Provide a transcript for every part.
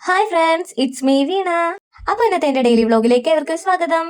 Hi friends, it's me വീണ. അപ്പൊ ഇന്നത്തെ എന്റെ ഡെയിലി വ്ലോഗിലേക്ക് ഏവർക്കും സ്വാഗതം.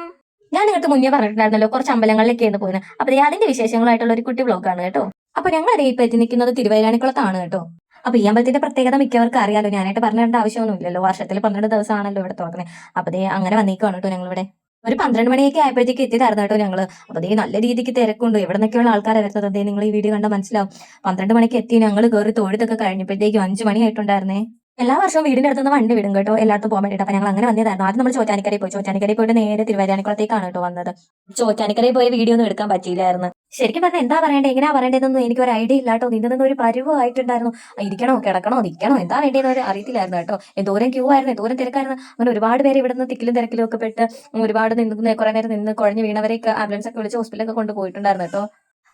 ഞാൻ നിങ്ങൾക്ക് മുന്നേ പറഞ്ഞിട്ടുണ്ടായിരുന്നല്ലോ കുറച്ച് അമ്പലങ്ങളിലേക്കാണ് പോയത്. അപ്പൊ അതിന്റെ വിശേഷങ്ങളായിട്ടുള്ള ഒരു കുട്ടി വ്ലോഗാണ് കേട്ടോ. അപ്പൊ ഞങ്ങൾ ഇപ്പൊ എത്തി നിൽക്കുന്നത് തിരുവൈരാണിക്കുളത്താണ് കേട്ടോ. അപ്പൊ ഈ അമ്പലത്തിന്റെ പ്രത്യേകത മിക്കവർക്ക് അറിയാലോ, ഞാനായിട്ട് പറഞ്ഞിട്ട് ആവശ്യമൊന്നുമില്ലല്ലോ. വർഷത്തിൽ 12 ദിവസമാണല്ലോ ഇവിടെ തുറക്കുന്നത്. അപ്പൊ അങ്ങനെ വന്നേക്കാണ് കേട്ടോ ഞങ്ങളിവിടെ. ഒരു 12 മണിയൊക്കെ ആയപ്പോഴത്തേക്ക് എത്തിയതായിരുന്നു കേട്ടോ ഞങ്ങള്. അപ്പൊ നല്ല രീതിക്ക് തിരക്കുണ്ട്. എവിടെ നിന്നൊക്കെയുള്ള ആൾക്കാരെ വരുന്നത് നിങ്ങൾ ഈ വീഡിയോ കണ്ടാൽ മനസ്സിലാവും. 12 മണിക്ക് എത്തി ഞങ്ങൾ കയറി തൊഴുതൊക്കെ കഴിഞ്ഞപ്പോഴത്തേക്കും 5 മണിയായിട്ടുണ്ടായിരുന്നേ. എല്ലാ വർഷവും വീടിന്റെ അടുത്തുനിന്ന് വണ്ടി വിടും കേട്ടോ, എല്ലായിടത്തും പോകാൻ വേണ്ടിയിട്ട്. അപ്പൊ ഞങ്ങൾ അങ്ങനെ വന്നതായിരുന്നു. ആദ്യം നമ്മൾ ചോറ്റാനിക്കരയിൽ പോയിട്ട് നേരെ തിരുവൈരാണിക്കുളത്തേക്കാണ് കേട്ടോ വന്നത്. ചോറ്റാനിക്കരയിൽ പോയ വീഡിയോ ഒന്നും എടുക്കാൻ പറ്റിയില്ലായിരുന്നു. ശരിക്കും പറഞ്ഞാൽ എന്താ പറയണ്ടേ, എങ്ങനെയാ പറയേണ്ടതെന്നൊന്നും എനിക്ക് ഒരു ഐഡിയ ഇല്ലാട്ടോ. നിന്ന് ഒരു പരുവമായിട്ടുണ്ടായിരുന്നു. ഇരിക്കണോ കിടക്കണോ നിൽക്കണോ എന്താ വേണ്ടതെന്ന് ഒരു അറിയത്തില്ലായിരുന്നു കേട്ടോ. എന്തോരം ക്യൂ ആയിരുന്നു, എന്തോരം തിരക്കായിരുന്നു. അങ്ങനെ ഒരുപാട് പേര് ഇവിടുന്ന് തിക്കിലും തിരക്കിലും ഒക്കെ പെട്ട് ഒരുപാട് നിന്ന് കുറെ നേരം നിന്ന് കുഴഞ്ഞ് വീണവരെയൊക്കെ ആംബുലൻസ് ഒക്കെ വിളിച്ച് ഹോസ്പിറ്റലൊക്കെ കൊണ്ടുപോയിട്ടുണ്ടായിരുന്നു കേട്ടോ.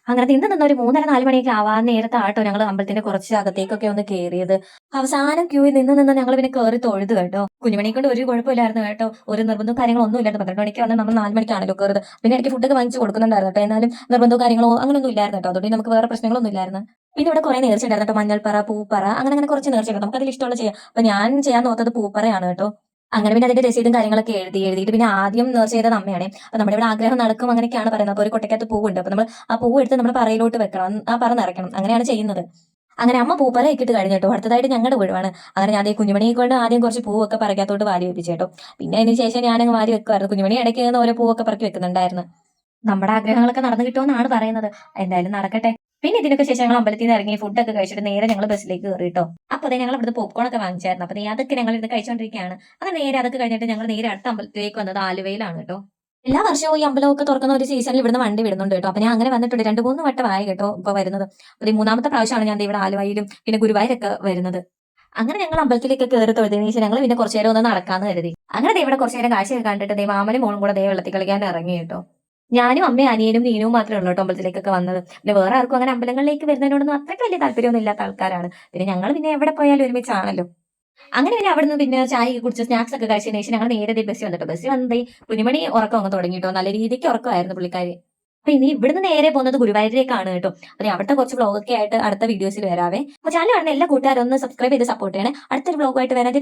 അങ്ങനെ നിന്ന് ഒരു 3:30-4 മണിയൊക്കെ ആവാൻ നേരത്താട്ടോ ഞങ്ങൾ അമ്പലത്തിന്റെ കുറച്ച് അകത്തേക്കൊക്കെ ഒന്ന് കയറിയത്. അവസാനം ക്യൂവിൽ നിന്ന് ഞങ്ങൾ പിന്നെ കയറി തൊഴുത് കേട്ടോ. കുഞ്ഞുമണിയെ കൊണ്ട് ഒരു കുഴപ്പമില്ലായിരുന്നു കേട്ടോ. ഒരു നിർബന്ധവും കാര്യങ്ങളോ ഒന്നും ഇല്ലായിരുന്നു. 12 മണിക്ക് വന്നാൽ നമ്മൾ 4 മണിക്കാണല്ലോ കയറുന്നത്. പിന്നെ ഇടയ്ക്ക് ഫുഡൊക്കെ വാങ്ങിച്ച് കൊടുക്കുന്നുണ്ടായിരുന്നു കേട്ടോ. എന്നാലും നിർബന്ധവും കാര്യങ്ങളോ അങ്ങനെയൊന്നും ഇല്ലായിരുന്നു കേട്ടോ. അതുകൊണ്ട് നമുക്ക് വേറെ പ്രശ്നങ്ങളൊന്നും ഇല്ലായിരുന്നു. പിന്നെ ഇവിടെ കുറെ നേർച്ച ഉണ്ടായിരുന്നു കേട്ടോ. മഞ്ഞൾപ്പറ, പൂപ്പറ, അങ്ങനെ കുറച്ച് നേർച്ചയുണ്ട്. നമുക്ക് അതിൽ ഇഷ്ടമുള്ള ചെയ്യാം. അപ്പൊ ഞാൻ ചെയ്യാൻ നോക്കുന്നത് പൂപ്പറയാണ് കേട്ടോ. അങ്ങനെ പിന്നെ അതിന്റെ രസീതും കാര്യങ്ങളൊക്കെ എഴുതിയിട്ട് പിന്നെ ആദ്യം നേർച്ച ചെയ്തത് അമ്മയാണ്. അപ്പൊ നമ്മുടെ ഇവിടെ ആഗ്രഹം നടക്കും അങ്ങനെയൊക്കെയാണ് പറയുന്നത്. അപ്പൊ ഒരു കൊട്ടയ്ക്കകത്ത് പൂവുണ്ട്. അപ്പൊ നമ്മൾ ആ പൂവ് എടുത്ത് നമ്മൾ പറയിലോട്ട് വെക്കണം, ആ പറ നിറയ്ക്കണം. അങ്ങനെയാണ് ചെയ്യുന്നത്. അങ്ങനെ അമ്മ പൂപ്പറ ഇട്ടിട്ട് കഴിഞ്ഞിട്ടോ. അടുത്തതായിട്ട് ഞങ്ങളുടെ ഒഴിവാണ്. അങ്ങനെ ഞാൻ ഈ കുഞ്ഞുമണിയെ കൊണ്ട് ആദ്യം കുറച്ച് പൂവൊക്കെ പറയ്ക്കകത്തോട്ട് വാരി വെപ്പിച്ചേട്ടോ. പിന്നെ അതിന് ശേഷം ഞാനങ്ങ് വാരി വെക്കുമായിരുന്നു. കുഞ്ഞുമണി ഇടയ്ക്ക് നിന്ന് ഓരോ പൂവൊക്കെ പറക്കി വെക്കുന്നുണ്ടായിരുന്നു. നമ്മുടെ ആഗ്രഹങ്ങളൊക്കെ നടന്നു കിട്ടുമെന്നാണ് പറയുന്നത്. എന്തായാലും നടക്കട്ടെ. പിന്നെ ഇതിനൊക്കെ ശേഷം ഞങ്ങൾ അമ്പലത്തിൽ നിന്ന് ഇറങ്ങി ഫുഡൊക്കെ കഴിച്ചിട്ട് നേരെ ഞങ്ങൾ ബസ്സിലേക്ക് കയറിട്ടോ. അപ്പൊ ഞങ്ങൾ ഇവിടുന്ന് പോപ്കോൺ ഒക്കെ വാങ്ങിച്ചായിരുന്നു. അപ്പൊ അതൊക്കെ ഞങ്ങൾ ഇത് കഴിച്ചുകൊണ്ടിരിക്കുകയാണ്. അങ്ങനെ നേരെ അതൊക്കെ കഴിഞ്ഞിട്ട് ഞങ്ങൾ നേരെ അടുത്ത അമ്പലത്തിലേക്ക് വന്നത് ആലുവയിലാണ് കേട്ടോ. എല്ലാ വർഷവും ഈ അമ്പലമൊക്കെ തുറക്കുന്ന ഒരു സീസണിൽ ഇവിടുന്ന് വണ്ടി വിടുന്നുണ്ട് കേട്ടോ. അപ്പൊ ഞാൻ അങ്ങനെ വന്നിട്ടുണ്ട്. 2-3 വട്ടമായി കേട്ടോ ഇപ്പൊ വരുന്നത്. അപ്പൊ 3-ാമത്തെ പ്രാവശ്യമാണ് ഞാൻ ഇവിടെ ആലുവയിലും പിന്നെ ഗുരുവായൂരൊക്കെ വരുന്നത്. അങ്ങനെ ഞങ്ങൾ അമ്പലത്തിലേക്ക് കയറി തൊഴുതിന് ശേഷം ഞങ്ങൾ പിന്നെ കുറച്ചു നേരം ഒന്ന് നടക്കാന്ന് കരുതി. അങ്ങനെ ഇവിടെ കുറച്ചു നേരം കാഴ്ചയൊക്കെ കണ്ടിട്ട് മാമനും മോളും കൂടെ വെള്ളത്തിൽ കളിക്കാൻ ഇറങ്ങി കേട്ടോ. ഞാനും അമ്മയും അനിയനും നീനും മാത്രമേ ഉള്ളൂ കേട്ടോ അമ്പലത്തിലേക്കൊക്കെ വന്നത്. പിന്നെ വേറെ ആർക്കും അങ്ങനെ അമ്പലങ്ങളിലേക്ക് വരുന്നതിനോടൊന്നും അത്രയ്ക്ക് വലിയ താല്പര്യമൊന്നും ഇല്ലാത്ത ആൾക്കാരാണ്. പിന്നെ ഞങ്ങൾ പിന്നെ എവിടെ പോയാലും ഒരുമിച്ചാണല്ലോ. അങ്ങനെ പിന്നെ അവിടുന്ന് പിന്നെ ചായ കുടിച്ച് സ്നാക്സ് ഒക്കെ കഴിച്ചതിന് ശേഷം ഞങ്ങൾ നേരെ ബസ് വന്നിട്ട് ബസ് വന്നത് കുഞ്ഞുമണി ഉറക്കം അങ്ങ് തുടങ്ങിട്ടോ. നല്ല രീതിക്ക് ഉറക്കമായിരുന്നു പുള്ളിക്കാരി. അപ്പൊ ഇനി ഇവിടുന്ന് നേരെ പോകുന്നത് ഗുരുവായൂരിലേക്കാണ് കേട്ടോ. അതെ, അവിടുത്തെ കുറച്ച് വ്ളോഗൊക്കെ ആയിട്ട് അടുത്ത വീഡിയോസിൽ വരാവേ. അപ്പൊ ചാനൽ കാണുന്ന എല്ലാ കൂട്ടുകാരും ഒന്ന് സബ്സ്ക്രൈബ് ചെയ്ത് സപ്പോർട്ട് ചെയ്യണേ. അടുത്തൊരു വ്ളോഗായിട്ട് വരാൻ.